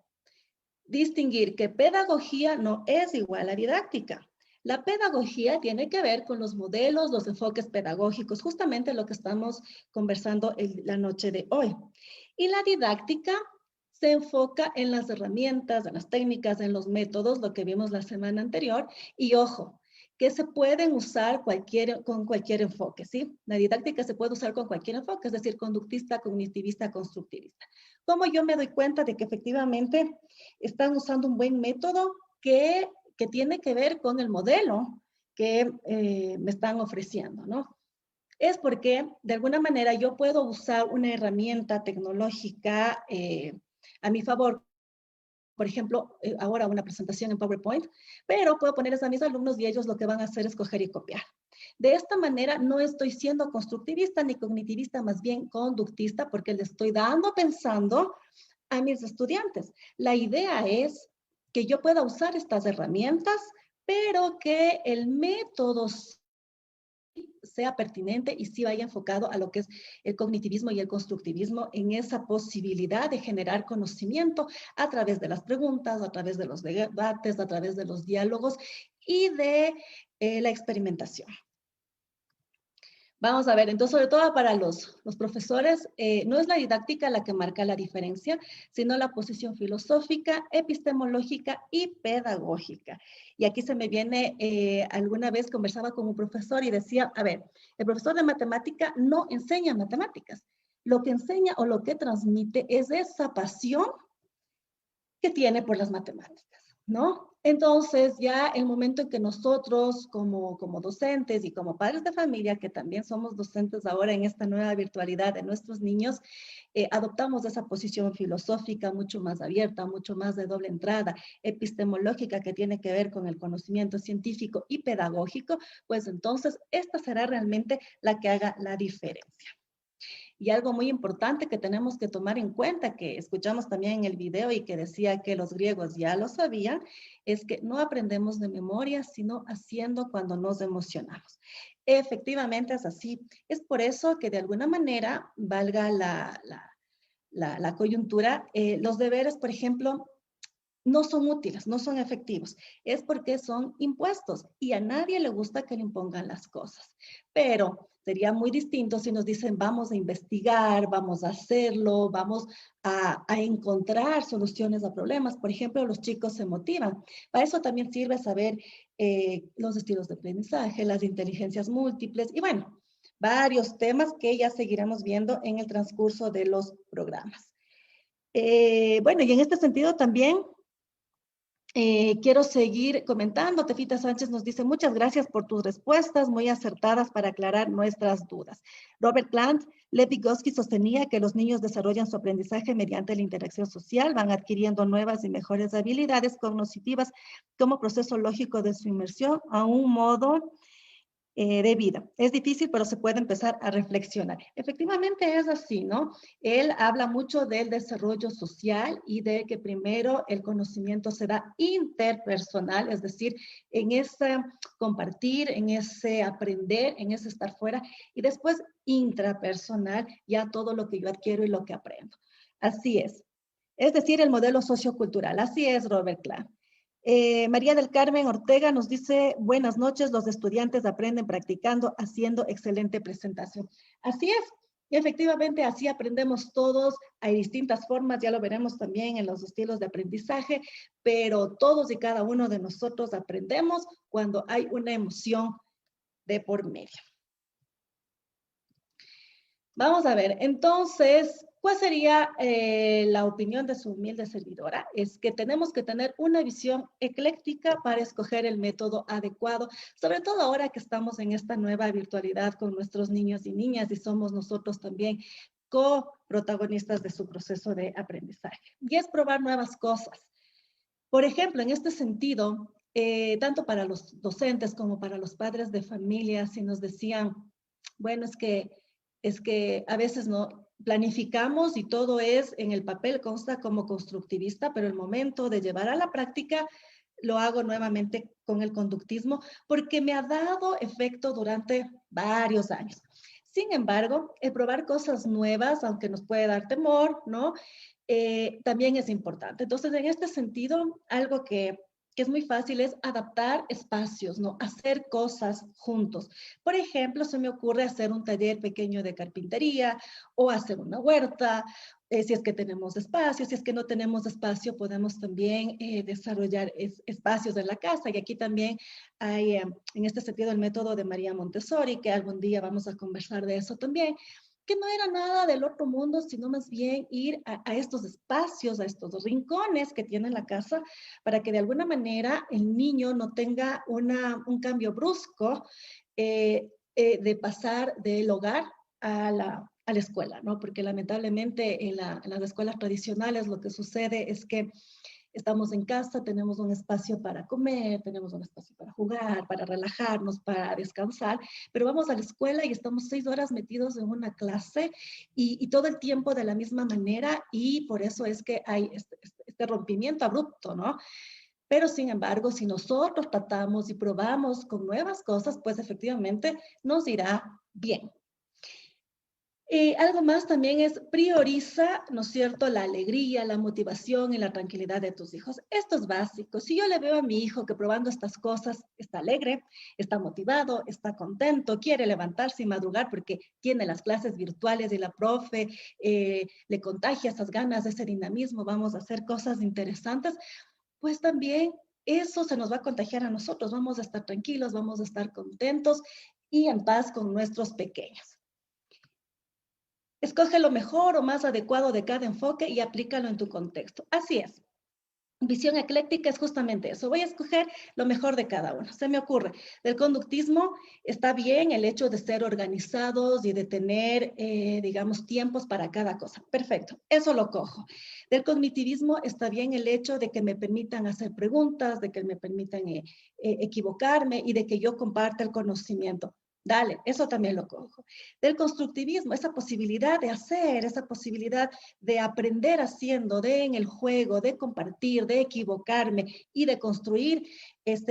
distinguir que pedagogía no es igual a didáctica. La pedagogía tiene que ver con los modelos, los enfoques pedagógicos, justamente lo que estamos conversando la noche de hoy. Y la didáctica se enfoca en las herramientas, en las técnicas, en los métodos, lo que vimos la semana anterior. Y ojo, que se pueden usar con cualquier enfoque, ¿sí? La didáctica se puede usar con cualquier enfoque, es decir, conductista, cognitivista, constructivista. ¿Cómo yo me doy cuenta de que efectivamente están usando un buen método que que tiene que ver con el modelo que me están ofreciendo, ¿no? Es porque de alguna manera yo puedo usar una herramienta tecnológica a mi favor. Por ejemplo, ahora una presentación en PowerPoint, pero puedo ponerles a mis alumnos y ellos lo que van a hacer es coger y copiar. De esta manera no estoy siendo constructivista ni cognitivista, más bien conductista, porque le estoy dando pensando a mis estudiantes. La idea es que yo pueda usar estas herramientas, pero que el método sea pertinente y sí vaya enfocado a lo que es el cognitivismo y el constructivismo en esa posibilidad de generar conocimiento a través de las preguntas, a través de los debates, a través de los diálogos y de la experimentación. Vamos a ver, entonces, sobre todo para los profesores, no es la didáctica la que marca la diferencia, sino la posición filosófica, epistemológica y pedagógica. Y aquí se me viene, alguna vez conversaba con un profesor y decía, a ver, el profesor de matemática no enseña matemáticas. Lo que enseña o lo que transmite es esa pasión que tiene por las matemáticas, ¿no? Entonces, ya el momento en que nosotros como docentes y como padres de familia, que también somos docentes ahora en esta nueva virtualidad de nuestros niños, adoptamos esa posición filosófica mucho más abierta, mucho más de doble entrada, epistemológica que tiene que ver con el conocimiento científico y pedagógico, pues entonces esta será realmente la que haga la diferencia. Y algo muy importante que tenemos que tomar en cuenta, que escuchamos también en el video y que decía que los griegos ya lo sabían, es que no aprendemos de memoria, sino haciendo cuando nos emocionamos. Efectivamente es así. Es por eso que de alguna manera, valga la coyuntura, los deberes, por ejemplo, no son útiles, no son efectivos. Es porque son impuestos y a nadie le gusta que le impongan las cosas. Pero sería muy distinto si nos dicen vamos a investigar, vamos a hacerlo, vamos a encontrar soluciones a problemas. Por ejemplo, los chicos se motivan. Para eso también sirve saber los estilos de aprendizaje, las inteligencias múltiples y bueno, varios temas que ya seguiremos viendo en el transcurso de los programas. Bueno, y en este sentido también quiero seguir comentando. Tefita Sánchez nos dice, muchas gracias por tus respuestas muy acertadas para aclarar nuestras dudas. Robert Plant, Lev Vygotsky sostenía que los niños desarrollan su aprendizaje mediante la interacción social, van adquiriendo nuevas y mejores habilidades cognitivas como proceso lógico de su inmersión a un modo de vida. Es difícil, pero se puede empezar a reflexionar. Efectivamente es así, ¿no? Él habla mucho del desarrollo social y de que primero el conocimiento se da interpersonal, es decir, en ese compartir, en ese aprender, en ese estar fuera, y después intrapersonal, ya todo lo que yo adquiero y lo que aprendo. Así es. Es decir, el modelo sociocultural. Así es, Robert Clark. María del Carmen Ortega nos dice, buenas noches, los estudiantes aprenden practicando, haciendo excelente presentación. Así es, efectivamente así aprendemos todos, hay distintas formas, ya lo veremos también en los estilos de aprendizaje, pero todos y cada uno de nosotros aprendemos cuando hay una emoción de por medio. Vamos a ver, entonces, ¿cuál sería la opinión de su humilde servidora? Es que tenemos que tener una visión ecléctica para escoger el método adecuado, sobre todo ahora que estamos en esta nueva virtualidad con nuestros niños y niñas y somos nosotros también coprotagonistas de su proceso de aprendizaje. Y es probar nuevas cosas. Por ejemplo, en este sentido, tanto para los docentes como para los padres de familia, si nos decían, bueno, es que a veces no planificamos y todo es en el papel, consta como constructivista, pero el momento de llevar a la práctica lo hago nuevamente con el conductismo porque me ha dado efecto durante varios años. Sin embargo, el probar cosas nuevas, aunque nos puede dar temor, ¿no? También es importante. Entonces, en este sentido, algo que es muy fácil es adaptar espacios, ¿no? Hacer cosas juntos. Por ejemplo, se me ocurre hacer un taller pequeño de carpintería o hacer una huerta, si es que tenemos espacio, si es que no tenemos espacio, podemos también desarrollar espacios en la casa. Y aquí también hay, en este sentido, el método de María Montessori, que algún día vamos a conversar de eso también, que no era nada del otro mundo, sino más bien ir a estos espacios, a estos rincones que tiene la casa, para que de alguna manera el niño no tenga un cambio brusco de pasar del hogar a la escuela, ¿no? Porque lamentablemente en las escuelas tradicionales lo que sucede es que estamos en casa, tenemos un espacio para comer, tenemos un espacio para jugar, para relajarnos, para descansar, pero vamos a la escuela y estamos 6 horas metidos en una clase y todo el tiempo de la misma manera, y por eso es que hay este rompimiento abrupto, ¿no? Pero sin embargo, si nosotros tratamos y probamos con nuevas cosas, pues efectivamente nos irá bien. Algo más también es prioriza, ¿no es cierto?, la alegría, la motivación y la tranquilidad de tus hijos. Esto es básico. Si yo le veo a mi hijo que probando estas cosas está alegre, está motivado, está contento, quiere levantarse y madrugar porque tiene las clases virtuales y la profe le contagia esas ganas, ese dinamismo, vamos a hacer cosas interesantes, pues también eso se nos va a contagiar a nosotros. Vamos a estar tranquilos, vamos a estar contentos y en paz con nuestros pequeños. Escoge lo mejor o más adecuado de cada enfoque y aplícalo en tu contexto. Así es. Visión ecléctica es justamente eso. Voy a escoger lo mejor de cada uno. Se me ocurre. Del conductismo está bien el hecho de ser organizados y de tener, digamos, tiempos para cada cosa. Perfecto. Eso lo cojo. Del cognitivismo está bien el hecho de que me permitan hacer preguntas, de que me permitan equivocarme y de que yo comparta el conocimiento. Dale, eso también lo cojo. Del constructivismo, esa posibilidad de hacer, esa posibilidad de aprender haciendo, de en el juego, de compartir, de equivocarme y de construir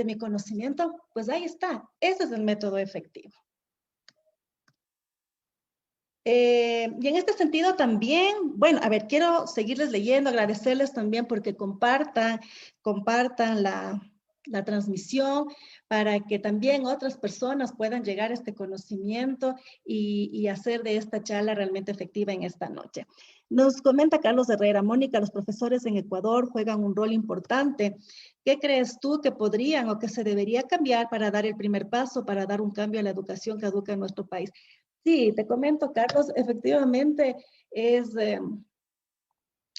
mi conocimiento, pues ahí está. Ese es el método efectivo. Y en este sentido también, bueno, a ver, quiero seguirles leyendo, agradecerles también porque compartan la transmisión para que también otras personas puedan llegar a este conocimiento y hacer de esta charla realmente efectiva en esta noche. Nos comenta Carlos Herrera, Mónica, los profesores en Ecuador juegan un rol importante. ¿Qué crees tú que podrían o que se debería cambiar para dar el primer paso, para dar un cambio a la educación que educa en nuestro país? Sí, te comento, Carlos, efectivamente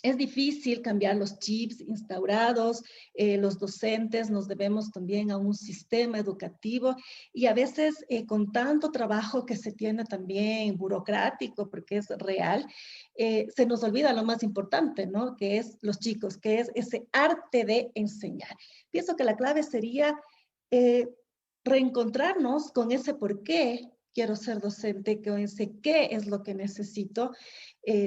es difícil cambiar los chips instaurados, los docentes nos debemos también a un sistema educativo y a veces con tanto trabajo que se tiene también burocrático, porque es real, se nos olvida lo más importante, ¿no? Que es los chicos, que es ese arte de enseñar. Pienso que la clave sería reencontrarnos con ese por qué quiero ser docente, con ese qué es lo que necesito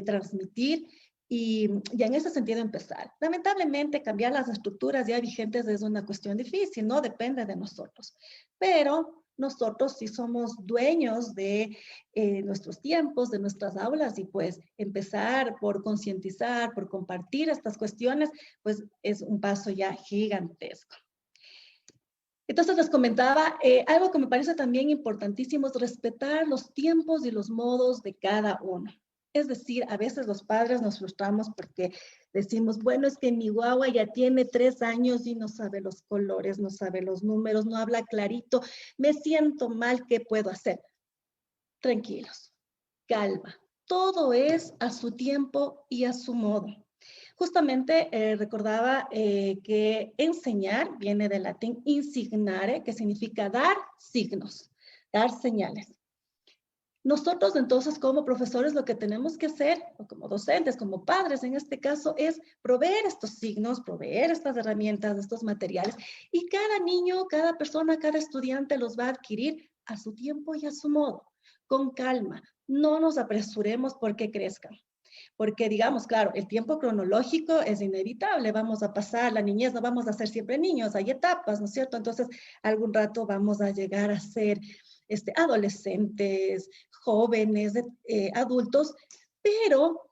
transmitir. Y en ese sentido empezar. Lamentablemente cambiar las estructuras ya vigentes es una cuestión difícil, no depende de nosotros, pero nosotros sí somos dueños de nuestros tiempos, de nuestras aulas y pues empezar por concientizar, por compartir estas cuestiones, pues es un paso ya gigantesco. Entonces les comentaba, algo que me parece también importantísimo es respetar los tiempos y los modos de cada uno. Es decir, a veces los padres nos frustramos porque decimos, bueno, es que mi guagua ya tiene 3 años y no sabe los colores, no sabe los números, no habla clarito, me siento mal, ¿qué puedo hacer? Tranquilos, calma. Todo es a su tiempo y a su modo. Justamente recordaba que enseñar viene del latín insignare, que significa dar signos, dar señales. Nosotros entonces como profesores lo que tenemos que hacer, o como docentes, como padres en este caso, es proveer estos signos, proveer estas herramientas, estos materiales, y cada niño, cada persona, cada estudiante los va a adquirir a su tiempo y a su modo, con calma. No nos apresuremos porque crezcan. Porque digamos, claro, el tiempo cronológico es inevitable, vamos a pasar la niñez, no vamos a ser siempre niños, hay etapas, ¿no es cierto? Entonces, algún rato vamos a llegar a ser adolescentes, jóvenes, adultos, pero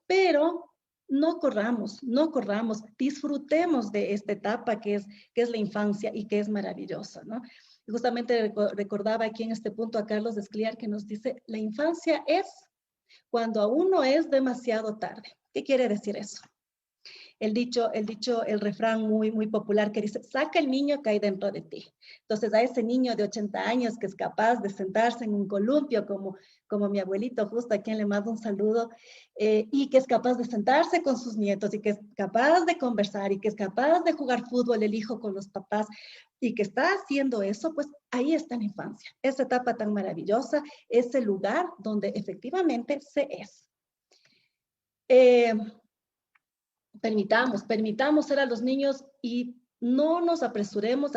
no corramos, disfrutemos de esta etapa que es la infancia y que es maravillosa, ¿no? Y justamente recordaba aquí en este punto a Carlos Escliar que nos dice, la infancia es cuando aún no es demasiado tarde. ¿Qué quiere decir eso? el refrán muy popular que dice, saca el niño que hay dentro de ti. Entonces, a ese niño de 80 años que es capaz de sentarse en un columpio, como mi abuelito, justo a quien le mando un saludo, y que es capaz de sentarse con sus nietos, y que es capaz de conversar, y que es capaz de jugar fútbol el hijo con los papás, y que está haciendo eso, pues ahí está la infancia. Esa etapa tan maravillosa, ese lugar donde efectivamente se es. Permitamos ser a los niños y no nos apresuremos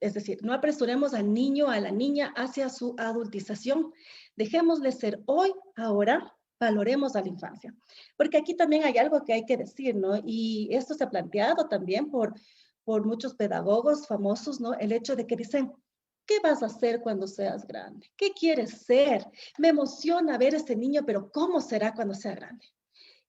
es decir, no apresuremos al niño, a la niña hacia su adultización. Dejémosle ser hoy, ahora, valoremos a la infancia. Porque aquí también hay algo que hay que decir, ¿no? Y esto se ha planteado también por muchos pedagogos famosos, ¿no? El hecho de que dicen, ¿qué vas a hacer cuando seas grande? ¿Qué quieres ser? Me emociona ver a ese niño, pero ¿cómo será cuando sea grande?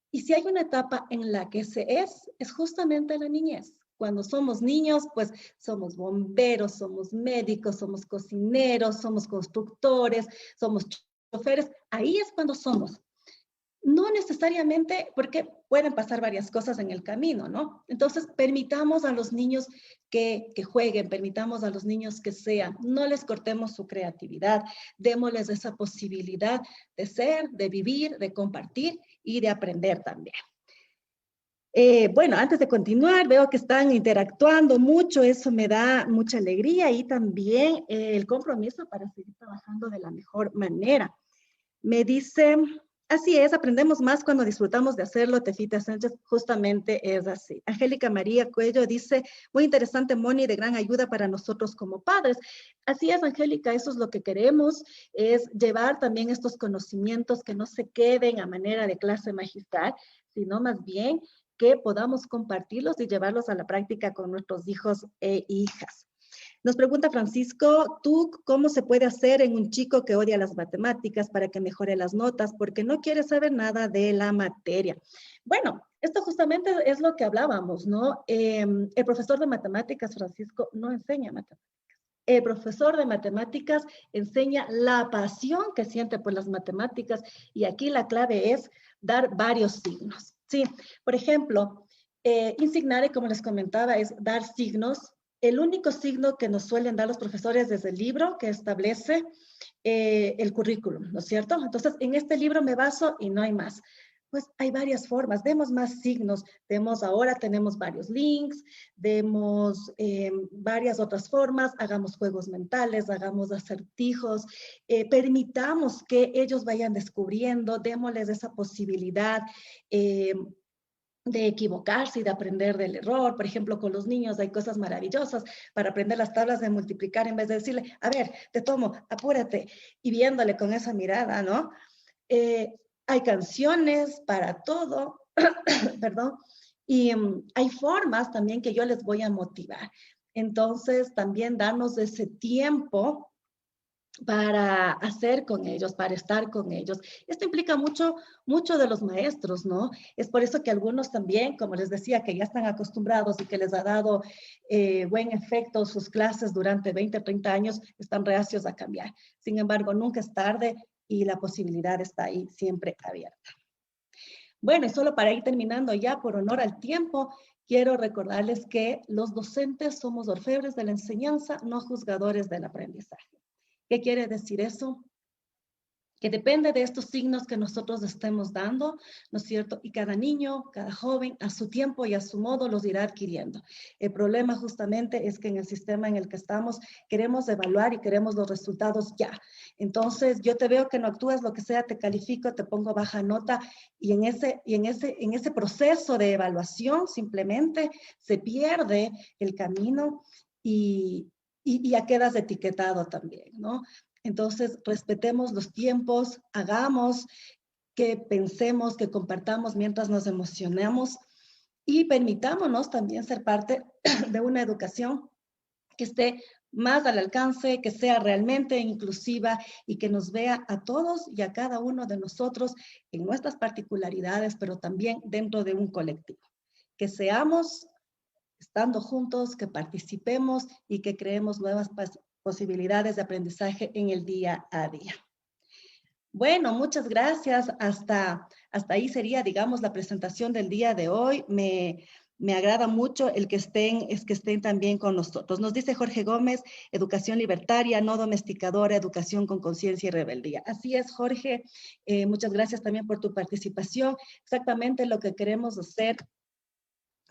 Y si hay una etapa en la que es justamente la niñez. Cuando somos niños, pues somos bomberos, somos médicos, somos cocineros, somos constructores, somos choferes. Ahí es cuando somos. No necesariamente, porque pueden pasar varias cosas en el camino, ¿no? Entonces, permitamos a los niños que jueguen, permitamos a los niños que sean, no les cortemos su creatividad, démosles esa posibilidad de ser, de vivir, de compartir y de aprender también. Bueno, antes de continuar, veo que están interactuando mucho, eso me da mucha alegría y también el compromiso para seguir trabajando de la mejor manera. Me dice... Así es, aprendemos más cuando disfrutamos de hacerlo, Tefita Sánchez, justamente es así. Angélica María Cuello dice, muy interesante, Moni, de gran ayuda para nosotros como padres. Así es, Angélica, eso es lo que queremos, es llevar también estos conocimientos que no se queden a manera de clase magistral, sino más bien que podamos compartirlos y llevarlos a la práctica con nuestros hijos e hijas. Nos pregunta Francisco, ¿tú cómo se puede hacer en un chico que odia las matemáticas para que mejore las notas porque no quiere saber nada de la materia? Bueno, esto justamente es lo que hablábamos, ¿no? El profesor de matemáticas, Francisco, no enseña matemáticas. El profesor de matemáticas enseña la pasión que siente por las matemáticas y aquí la clave es dar varios signos, ¿sí? Por ejemplo, insignare, como les comentaba, es dar signos. El único signo que nos suelen dar los profesores es el libro que establece el currículum, ¿no es cierto? Entonces, en este libro me baso y no hay más. Pues hay varias formas, demos más signos, ahora tenemos varios links, demos varias otras formas, hagamos juegos mentales, hagamos acertijos, permitamos que ellos vayan descubriendo, démosles esa posibilidad de equivocarse y de aprender del error. Por ejemplo, con los niños hay cosas maravillosas para aprender las tablas de multiplicar en vez de decirle, a ver, te tomo, apúrate, y viéndole con esa mirada, ¿no? Hay canciones para todo, perdón, y hay formas también que yo les voy a motivar. Entonces, también darnos ese tiempo para hacer con ellos, para estar con ellos. Esto implica mucho de los maestros, ¿no? Es por eso que algunos también, como les decía, que ya están acostumbrados y que les ha dado buen efecto sus clases durante 20, 30 años, están reacios a cambiar. Sin embargo, nunca es tarde y la posibilidad está ahí siempre abierta. Bueno, y solo para ir terminando ya por honor al tiempo, quiero recordarles que los docentes somos orfebres de la enseñanza, no juzgadores del aprendizaje. ¿Qué quiere decir eso? Que depende de estos signos que nosotros estemos dando, ¿no es cierto? Y cada niño, cada joven, a su tiempo y a su modo los irá adquiriendo. El problema justamente es que en el sistema en el que estamos queremos evaluar y queremos los resultados ya. Entonces, yo te veo que no actúas, lo que sea, te califico, te pongo baja nota y en ese proceso de evaluación simplemente se pierde el camino y ya quedas etiquetado también, ¿no? Entonces, respetemos los tiempos, hagamos que pensemos, que compartamos mientras nos emocionamos y permitámonos también ser parte de una educación que esté más al alcance, que sea realmente inclusiva y que nos vea a todos y a cada uno de nosotros en nuestras particularidades, pero también dentro de un colectivo. Que seamos estando juntos, que participemos y que creemos nuevas posibilidades de aprendizaje en el día a día. Bueno, muchas gracias. Hasta hasta ahí sería, digamos, la presentación del día de hoy. Me agrada mucho el que estén también con nosotros. Nos dice Jorge Gómez, educación libertaria, no domesticadora, educación con conciencia y rebeldía. Así es, Jorge. Muchas gracias también por tu participación. Exactamente lo que queremos hacer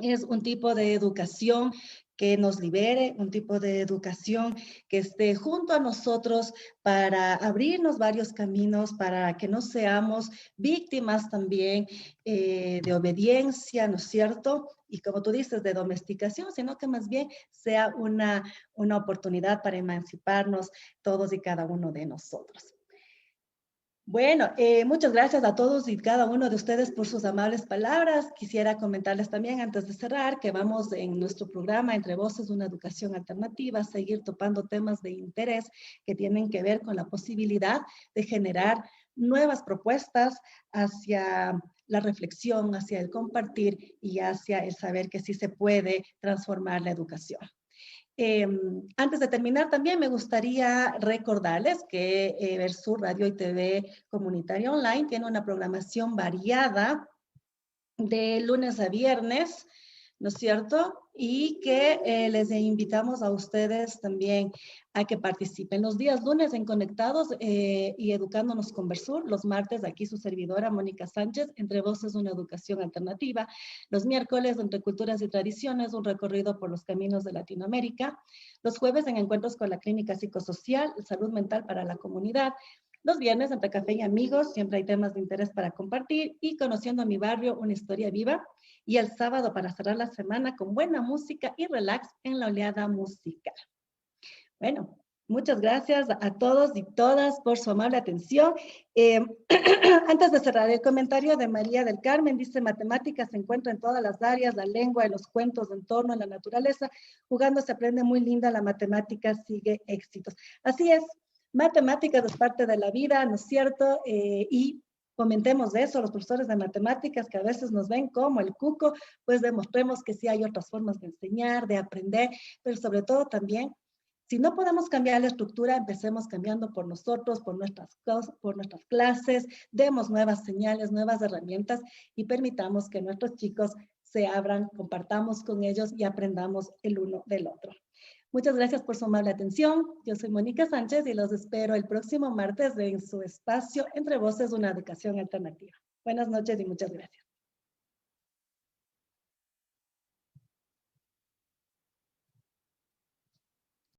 es un tipo de educación que nos libere, un tipo de educación que esté junto a nosotros para abrirnos varios caminos, para que no seamos víctimas también de obediencia, ¿no es cierto? Y como tú dices, de domesticación, sino que más bien sea una oportunidad para emanciparnos todos y cada uno de nosotros. Bueno, muchas gracias a todos y cada uno de ustedes por sus amables palabras. Quisiera comentarles también antes de cerrar que vamos en nuestro programa Entre Voces, una educación alternativa, a seguir topando temas de interés que tienen que ver con la posibilidad de generar nuevas propuestas hacia la reflexión, hacia el compartir y hacia el saber que sí se puede transformar la educación. Antes de terminar, también me gustaría recordarles que Versur Radio y TV Comunitaria Online tiene una programación variada de lunes a viernes, ¿no es cierto? Y que les invitamos a ustedes también a que participen. Los días lunes en Conectados y Educándonos con Versur, los martes aquí su servidora Mónica Sánchez, Entre Voces, una educación alternativa. Los miércoles Entre Culturas y Tradiciones, un recorrido por los caminos de Latinoamérica. Los jueves en Encuentros con la Clínica Psicosocial, Salud Mental para la Comunidad. Los viernes Entre Café y Amigos, siempre hay temas de interés para compartir, y Conociendo a mi barrio, una historia viva. Y el sábado para cerrar la semana con buena música y relax en la oleada musical. Bueno, muchas gracias a todos y todas por su amable atención. Antes de cerrar, el comentario de María del Carmen dice: matemáticas se encuentra en todas las áreas, la lengua y los cuentos de entorno a la naturaleza. Jugando se aprende muy linda, la matemática sigue éxitos. Así es, matemáticas es parte de la vida, ¿no es cierto? Y comentemos de eso, los profesores de matemáticas que a veces nos ven como el cuco, pues demostremos que sí hay otras formas de enseñar, de aprender, pero sobre todo también, si no podemos cambiar la estructura, empecemos cambiando por nosotros, por nuestras clases, demos nuevas señales, nuevas herramientas y permitamos que nuestros chicos se abran, compartamos con ellos y aprendamos el uno del otro. Muchas gracias por su amable atención. Yo soy Mónica Sánchez y los espero el próximo martes en su espacio Entre Voces, una educación alternativa. Buenas noches y muchas gracias.